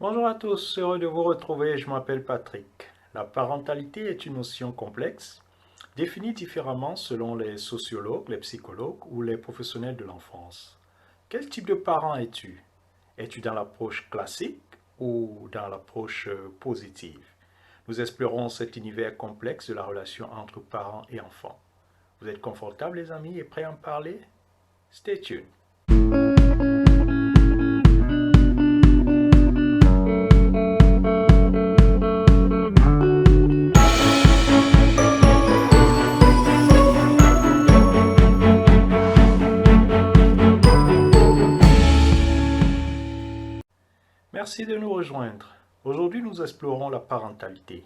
Bonjour à tous, heureux de vous retrouver, je m'appelle Patrick. La parentalité est une notion complexe, définie différemment selon les sociologues, les psychologues ou les professionnels de l'enfance. Quel type de parent es-tu? Es-tu dans l'approche classique ou dans l'approche positive? Nous explorons cet univers complexe de la relation entre parents et enfants. Vous êtes confortables les amis et prêts à en parler? Stay tuned. Merci de nous rejoindre. Aujourd'hui, nous explorons la parentalité.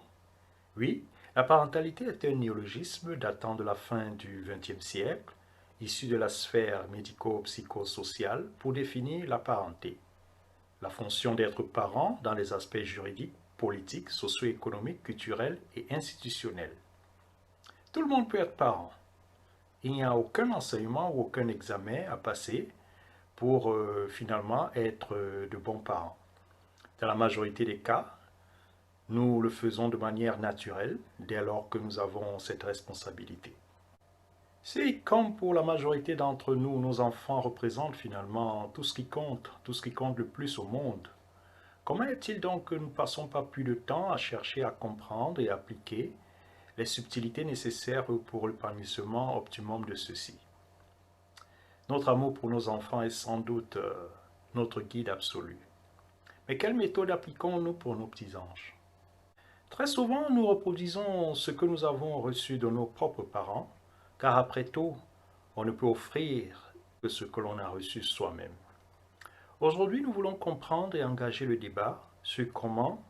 Oui, la parentalité est un néologisme datant de la fin du XXe siècle, issu de la sphère médico-psychosociale pour définir la parenté, la fonction d'être parent dans les aspects juridiques, politiques, socio-économiques, culturels et institutionnels. Tout le monde peut être parent. Il n'y a aucun enseignement ou aucun examen à passer pour finalement être de bons parents. Dans la majorité des cas, nous le faisons de manière naturelle dès lors que nous avons cette responsabilité. C'est comme pour la majorité d'entre nous, nos enfants représentent finalement tout ce qui compte le plus au monde. Comment est-il donc que nous ne passons pas plus de temps à chercher à comprendre et appliquer les subtilités nécessaires pour l'épanouissement optimum de ceux-ci? Notre amour pour nos enfants est sans doute notre guide absolu. Mais quelle méthode appliquons-nous pour nos petits anges? Très souvent, nous reproduisons ce que nous avons reçu de nos propres parents, car après tout, on ne peut offrir que ce que l'on a reçu soi-même. Aujourd'hui, nous voulons comprendre et engager le débat sur comment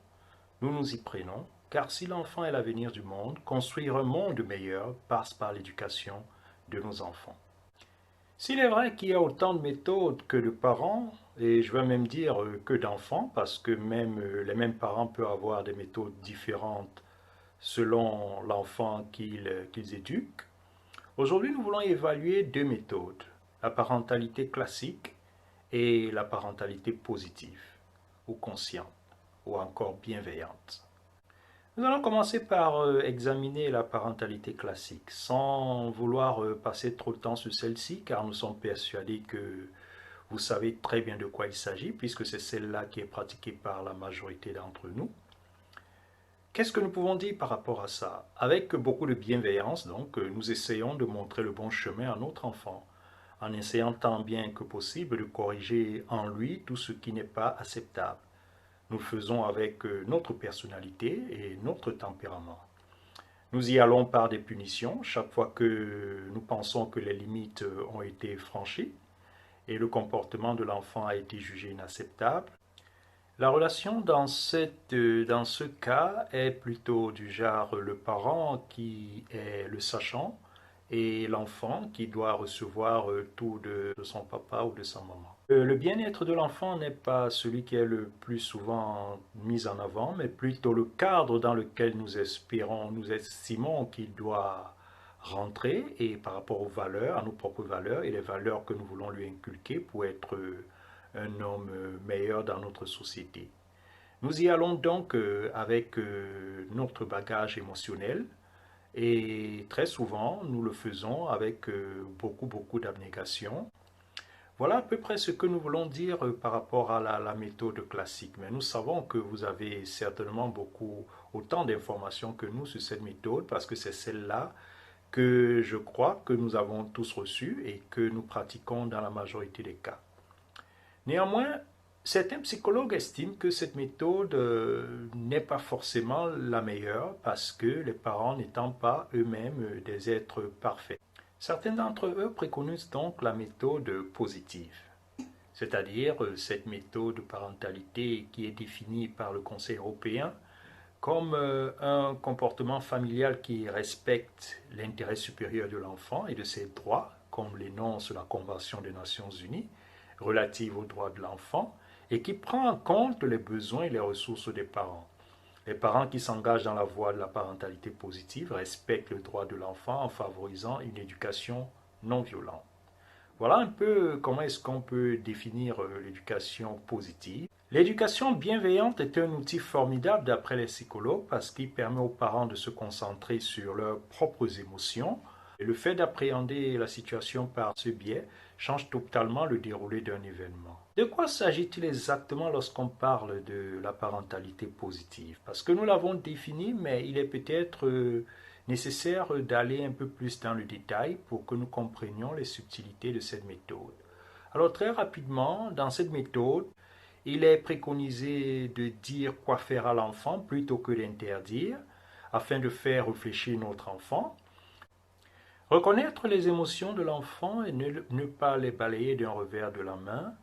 nous nous y prenons, car si l'enfant est l'avenir du monde, construire un monde meilleur passe par l'éducation de nos enfants. S'il est vrai qu'il y a autant de méthodes que de parents, et je vais même dire que d'enfants, parce que même les mêmes parents peuvent avoir des méthodes différentes selon l'enfant qu'ils éduquent, aujourd'hui nous voulons évaluer deux méthodes, la parentalité classique et la parentalité positive, ou consciente, ou encore bienveillante. Nous allons commencer par examiner la parentalité classique, sans vouloir passer trop de temps sur celle-ci, car nous sommes persuadés que vous savez très bien de quoi il s'agit, puisque c'est celle-là qui est pratiquée par la majorité d'entre nous. Qu'est-ce que nous pouvons dire par rapport à ça? Avec beaucoup de bienveillance, donc, nous essayons de montrer le bon chemin à notre enfant, en essayant tant bien que possible de corriger en lui tout ce qui n'est pas acceptable. Nous le faisons avec notre personnalité et notre tempérament. Nous y allons par des punitions chaque fois que nous pensons que les limites ont été franchies et le comportement de l'enfant a été jugé inacceptable. La relation dans ce cas est plutôt du genre le parent qui est le sachant et l'enfant qui doit recevoir tout de son papa ou de sa maman. Le bien-être de l'enfant n'est pas celui qui est le plus souvent mis en avant, mais plutôt le cadre dans lequel nous estimons qu'il doit rentrer et par rapport aux valeurs, à nos propres valeurs et les valeurs que nous voulons lui inculquer pour être un homme meilleur dans notre société. Nous y allons donc avec notre bagage émotionnel et très souvent nous le faisons avec beaucoup d'abnégation. Voilà à peu près ce que nous voulons dire par rapport à la méthode classique. Mais nous savons que vous avez certainement autant d'informations que nous sur cette méthode parce que c'est celle-là que je crois que nous avons tous reçue et que nous pratiquons dans la majorité des cas. Néanmoins, certains psychologues estiment que cette méthode n'est pas forcément la meilleure parce que les parents n'étant pas eux-mêmes des êtres parfaits. Certains d'entre eux préconisent donc la méthode positive, c'est-à-dire cette méthode de parentalité qui est définie par le Conseil européen comme un comportement familial qui respecte l'intérêt supérieur de l'enfant et de ses droits, comme l'énonce la Convention des Nations Unies relative aux droits de l'enfant, et qui prend en compte les besoins et les ressources des parents. Les parents qui s'engagent dans la voie de la parentalité positive respectent le droit de l'enfant en favorisant une éducation non violente. Voilà un peu comment est-ce qu'on peut définir l'éducation positive. L'éducation bienveillante est un outil formidable d'après les psychologues parce qu'il permet aux parents de se concentrer sur leurs propres émotions. Et le fait d'appréhender la situation par ce biais change totalement le déroulé d'un événement. De quoi s'agit-il exactement lorsqu'on parle de la parentalité positive? Parce que nous l'avons défini, mais il est peut-être nécessaire d'aller un peu plus dans le détail pour que nous comprenions les subtilités de cette méthode. Alors très rapidement, dans cette méthode, il est préconisé de dire quoi faire à l'enfant plutôt que d'interdire, afin de faire réfléchir notre enfant. Reconnaître les émotions de l'enfant et ne pas les balayer d'un revers de la main.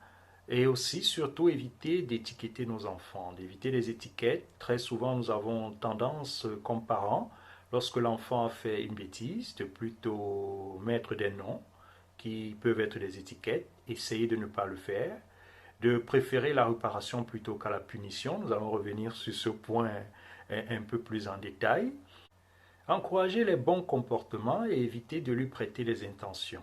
Et aussi, surtout, éviter d'étiqueter nos enfants, d'éviter les étiquettes. Très souvent, nous avons tendance, comme parents, lorsque l'enfant a fait une bêtise, de plutôt mettre des noms qui peuvent être des étiquettes, essayer de ne pas le faire, de préférer la réparation plutôt qu'à la punition. Nous allons revenir sur ce point un peu plus en détail. Encourager les bons comportements et éviter de lui prêter les intentions.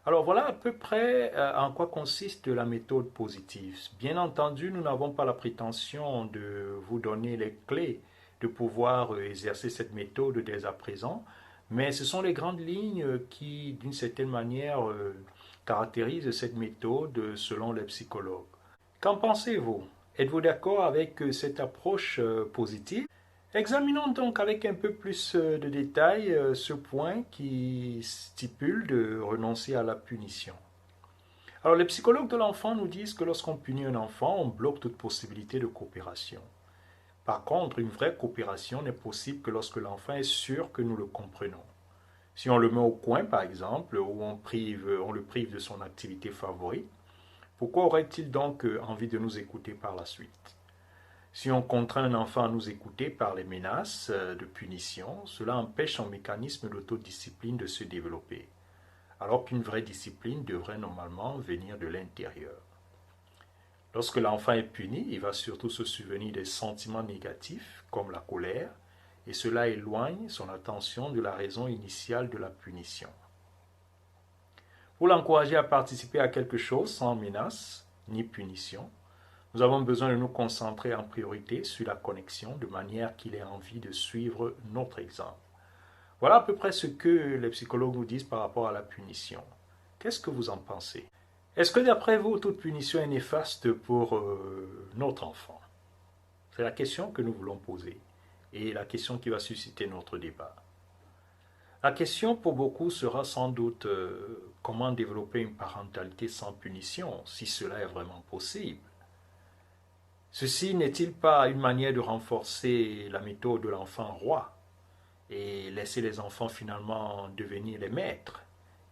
Alors voilà à peu près en quoi consiste la méthode positive. Bien entendu, nous n'avons pas la prétention de vous donner les clés de pouvoir exercer cette méthode dès à présent, mais ce sont les grandes lignes qui, d'une certaine manière, caractérisent cette méthode selon les psychologues. Qu'en pensez-vous? Êtes-vous d'accord avec cette approche positive? Examinons donc avec un peu plus de détails ce point qui stipule de renoncer à la punition. Alors les psychologues de l'enfant nous disent que lorsqu'on punit un enfant, on bloque toute possibilité de coopération. Par contre, une vraie coopération n'est possible que lorsque l'enfant est sûr que nous le comprenons. Si on le met au coin, par exemple, ou on le prive de son activité favorite, pourquoi aurait-il donc envie de nous écouter par la suite? Si on contraint un enfant à nous écouter par les menaces de punition, cela empêche son mécanisme d'autodiscipline de se développer, alors qu'une vraie discipline devrait normalement venir de l'intérieur. Lorsque l'enfant est puni, il va surtout se souvenir des sentiments négatifs, comme la colère, et cela éloigne son attention de la raison initiale de la punition. Pour l'encourager à participer à quelque chose sans menace ni punition, nous avons besoin de nous concentrer en priorité sur la connexion de manière qu'il ait envie de suivre notre exemple. Voilà à peu près ce que les psychologues nous disent par rapport à la punition. Qu'est-ce que vous en pensez? Est-ce que d'après vous, toute punition est néfaste pour notre enfant? C'est la question que nous voulons poser et la question qui va susciter notre débat. La question pour beaucoup sera sans doute comment développer une parentalité sans punition, si cela est vraiment possible. Ceci n'est-il pas une manière de renforcer la méthode de l'enfant roi et laisser les enfants finalement devenir les maîtres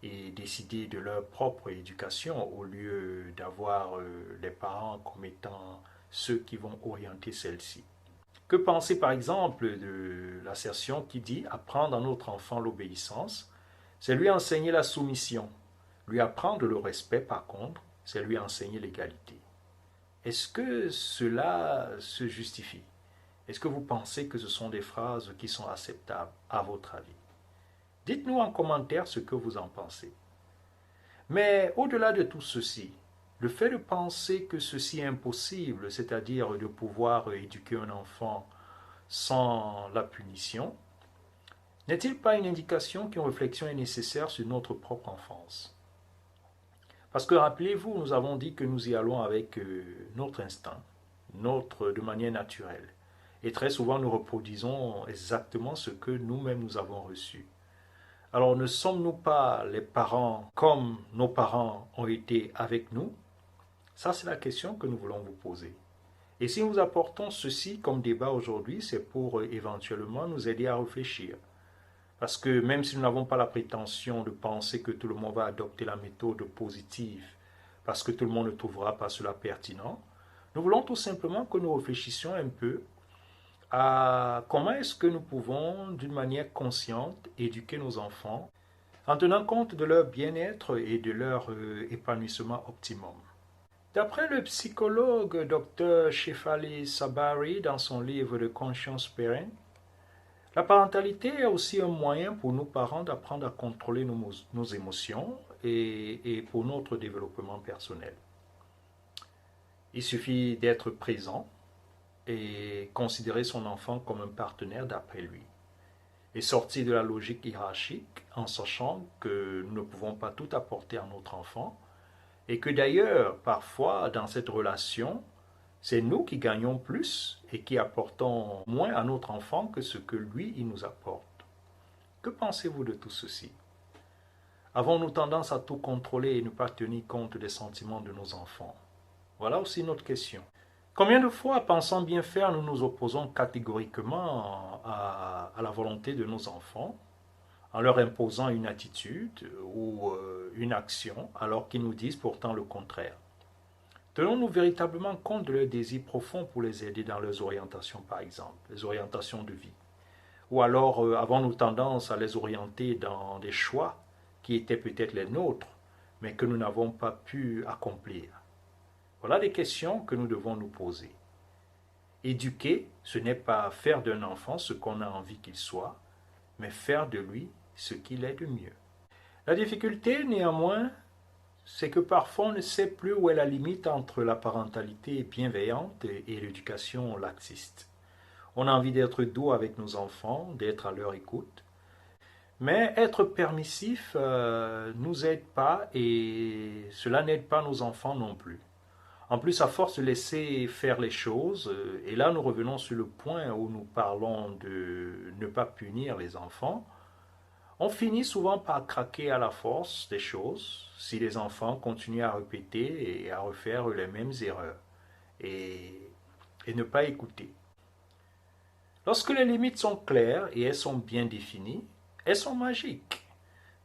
et décider de leur propre éducation au lieu d'avoir les parents comme étant ceux qui vont orienter celle-ci? Que penser par exemple de l'assertion qui dit apprendre à notre enfant l'obéissance, c'est lui enseigner la soumission. Lui apprendre le respect par contre, c'est lui enseigner l'égalité. Est-ce que cela se justifie? Est-ce que vous pensez que ce sont des phrases qui sont acceptables, à votre avis? Dites-nous en commentaire ce que vous en pensez. Mais au-delà de tout ceci, le fait de penser que ceci est impossible, c'est-à-dire de pouvoir éduquer un enfant sans la punition, n'est-il pas une indication qu'une réflexion est nécessaire sur notre propre enfance? Parce que rappelez-vous, nous avons dit que nous y allons avec notre instinct, de manière naturelle. Et très souvent, nous reproduisons exactement ce que nous-mêmes nous avons reçu. Alors, ne sommes-nous pas les parents comme nos parents ont été avec nous? Ça, c'est la question que nous voulons vous poser. Et si nous apportons ceci comme débat aujourd'hui, c'est pour éventuellement nous aider à réfléchir. Parce que même si nous n'avons pas la prétention de penser que tout le monde va adopter la méthode positive, parce que tout le monde ne trouvera pas cela pertinent, nous voulons tout simplement que nous réfléchissions un peu à comment est-ce que nous pouvons, d'une manière consciente, éduquer nos enfants en tenant compte de leur bien-être et de leur épanouissement optimum. D'après le psychologue Dr. Shefali Sabari dans son livre The Conscious Parent, la parentalité est aussi un moyen pour nos parents d'apprendre à contrôler nos émotions et pour notre développement personnel. Il suffit d'être présent et considérer son enfant comme un partenaire d'après lui. Et sortir de la logique hiérarchique en sachant que nous ne pouvons pas tout apporter à notre enfant et que d'ailleurs, parfois, dans cette relation, c'est nous qui gagnons plus et qui apportons moins à notre enfant que ce que lui, il nous apporte. Que pensez-vous de tout ceci? Avons-nous tendance à tout contrôler et ne pas tenir compte des sentiments de nos enfants? Voilà aussi notre question. Combien de fois, pensant bien faire, nous nous opposons catégoriquement à la volonté de nos enfants, en leur imposant une attitude ou une action, alors qu'ils nous disent pourtant le contraire? Tenons-nous véritablement compte de leurs désirs profonds pour les aider dans leurs orientations, par exemple, les orientations de vie? Ou alors avons-nous tendance à les orienter dans des choix qui étaient peut-être les nôtres, mais que nous n'avons pas pu accomplir? Voilà des questions que nous devons nous poser. Éduquer, ce n'est pas faire d'un enfant ce qu'on a envie qu'il soit, mais faire de lui ce qu'il est de mieux. La difficulté, néanmoins, c'est que parfois on ne sait plus où est la limite entre la parentalité bienveillante et l'éducation laxiste. On a envie d'être doux avec nos enfants, d'être à leur écoute, mais être permissif nous aide pas et cela n'aide pas nos enfants non plus. En plus, à force de laisser faire les choses, et là nous revenons sur le point où nous parlons de ne pas punir les enfants, on finit souvent par craquer à la force des choses si les enfants continuent à répéter et à refaire les mêmes erreurs et ne pas écouter. Lorsque les limites sont claires et elles sont bien définies, elles sont magiques,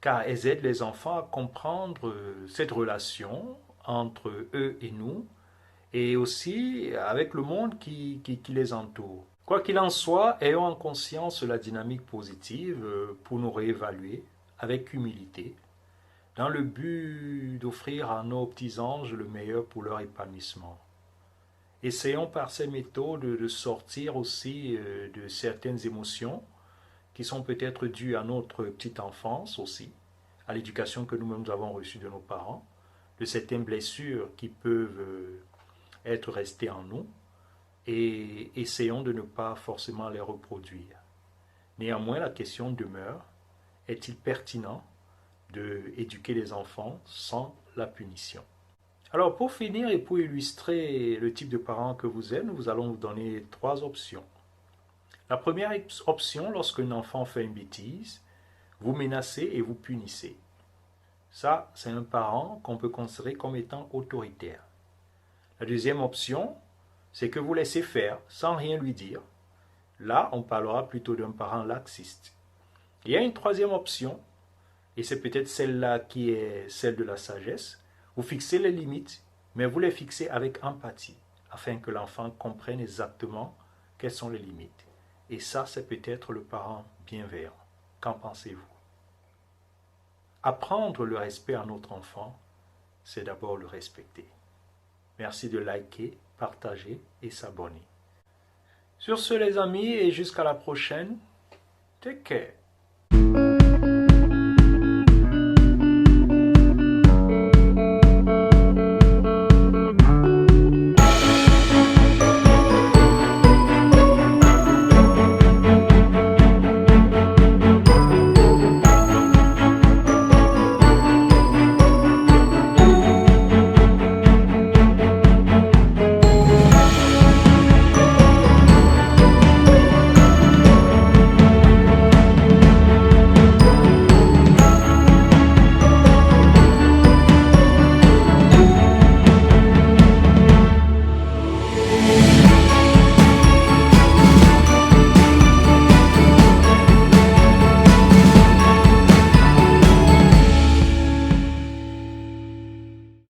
car elles aident les enfants à comprendre cette relation entre eux et nous, et aussi avec le monde qui les entoure. Quoi qu'il en soit, ayons en conscience la dynamique positive pour nous réévaluer avec humilité, dans le but d'offrir à nos petits anges le meilleur pour leur épanouissement. Essayons par ces méthodes de sortir aussi de certaines émotions qui sont peut-être dues à notre petite enfance aussi, à l'éducation que nous-mêmes avons reçue de nos parents, de certaines blessures qui peuvent être restées en nous, et essayons de ne pas forcément les reproduire. Néanmoins, la question demeure, est-il pertinent d'éduquer les enfants sans la punition? Alors pour finir et pour illustrer le type de parents que vous êtes, nous allons vous donner 3 options. La première option, lorsqu'un enfant fait une bêtise, vous menacez et vous punissez. Ça, c'est un parent qu'on peut considérer comme étant autoritaire. La deuxième option, c'est que vous laissez faire sans rien lui dire. Là, on parlera plutôt d'un parent laxiste. Il y a une troisième option, et c'est peut-être celle-là qui est celle de la sagesse. Vous fixez les limites, mais vous les fixez avec empathie, afin que l'enfant comprenne exactement quelles sont les limites. Et ça, c'est peut-être le parent bienveillant. Qu'en pensez-vous? Apprendre le respect à notre enfant, c'est d'abord le respecter. Merci de liker, partager et s'abonner. Sur ce les amis, et jusqu'à la prochaine, take care.